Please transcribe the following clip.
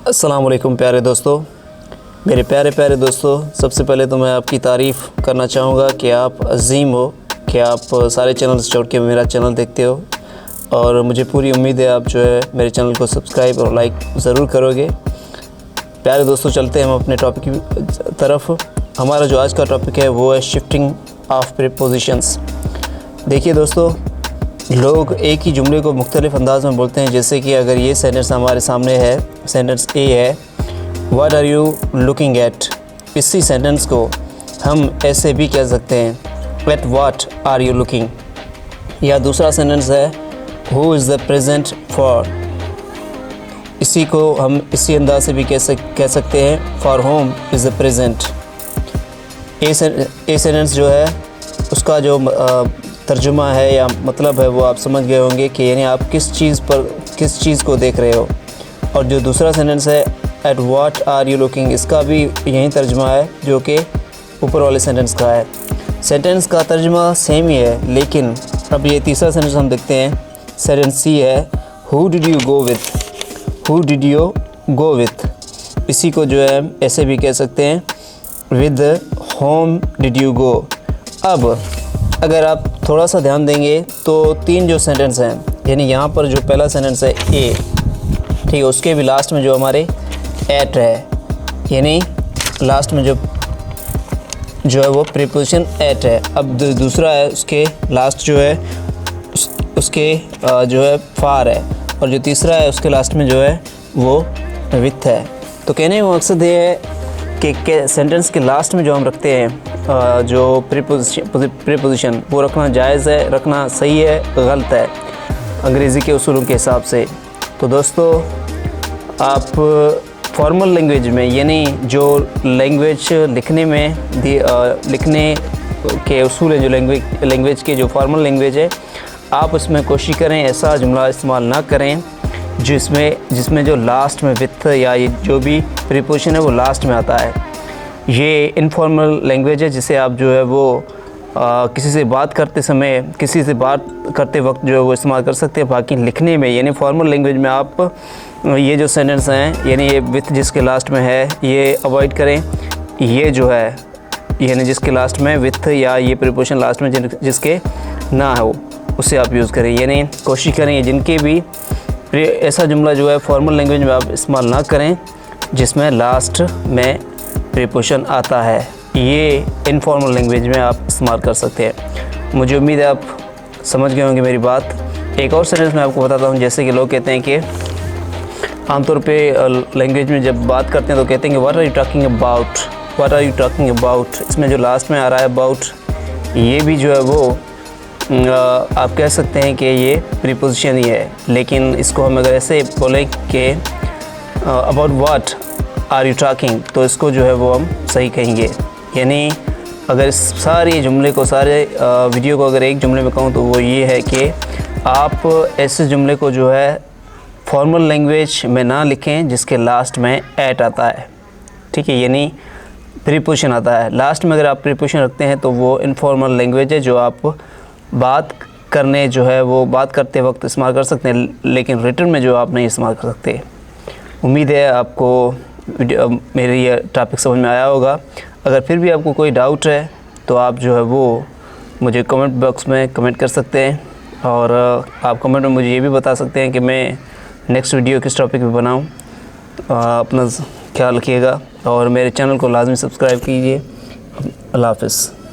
अस्सलाम वालेकुम प्यारे दोस्तों, मेरे प्यारे दोस्तों, सबसे पहले तो मैं आपकी तारीफ़ करना चाहूँगा कि आप अज़ीम हो, कि आप सारे चैनल्स छोड़ के मेरा चैनल देखते हो और मुझे पूरी उम्मीद है आप जो है मेरे चैनल को सब्सक्राइब और लाइक ज़रूर करोगे। प्यारे दोस्तों, चलते हैं हम अपने टॉपिक की तरफ। हमारा जो आज का टॉपिक है वो है शिफ्टिंग ऑफ प्रीपोजिशंस। देखिए दोस्तों, लोग एक ही जुमले को मुख्तलिफ़ अंदाज़ में बोलते हैं। जैसे कि अगर ये सेंटेंस हमारे सामने है, सेंटेंस ए है, what are you looking at. इसी सेंटेंस को हम ऐसे भी कह सकते हैं, at what are you looking. या दूसरा सेंटेंस है, who is the present for. इसी को हम इसी अंदाज से भी कह सकते हैं, for home is the present. A sentence जो है उसका जो तर्जुमा है या मतलब है वो आप समझ गए होंगे कि यानी आप किस चीज़ को देख रहे हो। और जो दूसरा सेंटेंस है, at what are you looking, इसका भी यही तर्जुमा है जो कि ऊपर वाले सेंटेंस का है। सेंटेंस का तर्जुमा सेम ही है, लेकिन अब ये तीसरा सेंटेंस हम देखते हैं। सेंटेंस सी है, who did you go with. Who did you go with, इसी को जो है ऐसे भी कह सकते हैं, with home did you go. अब अगर आप थोड़ा सा ध्यान देंगे तो तीन जो सेंटेंस हैं, यानी यहाँ पर जो पहला सेंटेंस है ए, ठीक है, उसके भी लास्ट में जो हमारे एट है, यानी लास्ट में जो है वो प्रीपोजिशन एट है। अब दूसरा है, उसके लास्ट जो है उसके जो है फार है, और जो तीसरा है उसके लास्ट में जो है वो विथ है। तो कहने का मकसद ये है कि सेंटेंस के लास्ट में जो हम रखते हैं जो प्रीपोजिशन वो रखना जायज़ है, रखना सही है, गलत है अंग्रेज़ी के उसूलों के हिसाब से। तो दोस्तों, आप फॉर्मल लैंग्वेज में, यानी जो लैंग्वेज लिखने में लिखने के उसूल हैं, जो लैंग्वेज के जो फॉर्मल लैंग्वेज है, आप उसमें कोशिश करें ऐसा जुमला इस्तेमाल ना करें जिसमें जो लास्ट में विथ या ये जो भी प्रीपोजिशन है वो लास्ट में आता है। ये इनफॉर्मल लैंग्वेज है जिसे आप जो है वो किसी से बात करते वक्त जो है वो इस्तेमाल कर सकते हैं। बाकी लिखने में, यानी फॉर्मल लैंग्वेज में, आप ये जो सेंटेंस हैं, यानी ये विथ जिसके लास्ट में है, ये अवॉइड करें। ये जो है, यानी जिसके लास्ट में विथ या ये प्रीपोजिशन लास्ट में जिसके ना हो, उसे आप यूज़ करें। यानी कोशिश करें जिनके भी ऐसा जुमला जो है फॉर्मल लैंग्वेज में आप इस्तेमाल ना करें जिसमें लास्ट में प्रीपोजिशन आता है। ये इनफॉर्मल लैंग्वेज में आप इस्तेमाल कर सकते हैं। मुझे उम्मीद है आप समझ गए होंगे मेरी बात। एक और सेंटेंस मैं आपको बताता हूँ। जैसे कि लोग कहते हैं कि आमतौर पे लैंग्वेज में जब बात करते हैं तो कहते हैं कि what are you talking about, what are you talking about. इसमें जो लास्ट में आ रहा है अबाउट, ये भी जो है वो आप कह सकते हैं कि ये प्रीपोजिशन ही है, लेकिन इसको हम अगर ऐसे बोलें कि about what are you talking, तो इसको जो है वो हम सही कहेंगे। यानी अगर इस सारे जुमले को, सारे वीडियो को अगर एक जुमले में कहूँ तो वो ये है कि आप ऐसे जुमले को जो है फॉर्मल लैंग्वेज में ना लिखें जिसके लास्ट में एट आता है, ठीक है, यानी प्रीपोजिशन आता है। लास्ट में अगर आप प्रीपोजिशन रखते हैं तो वो इनफॉर्मल लैंग्वेज है जो आप बात करते वक्त इस्तेमाल कर सकते हैं, लेकिन रिटर्न में जो आप नहीं इस्तेमाल कर सकते। उम्मीद है आपको मेरी ये टॉपिक समझ में आया होगा। अगर फिर भी आपको कोई डाउट है तो आप जो है वो मुझे कमेंट बॉक्स में कमेंट कर सकते हैं, और आप कमेंट में मुझे ये भी बता सकते हैं कि मैं नेक्स्ट वीडियो किस टॉपिक पे बनाऊँ। अपना ख्याल रखिएगा और मेरे चैनल को लाजमी सब्सक्राइब कीजिए। अल्लाह हाफ़िज़।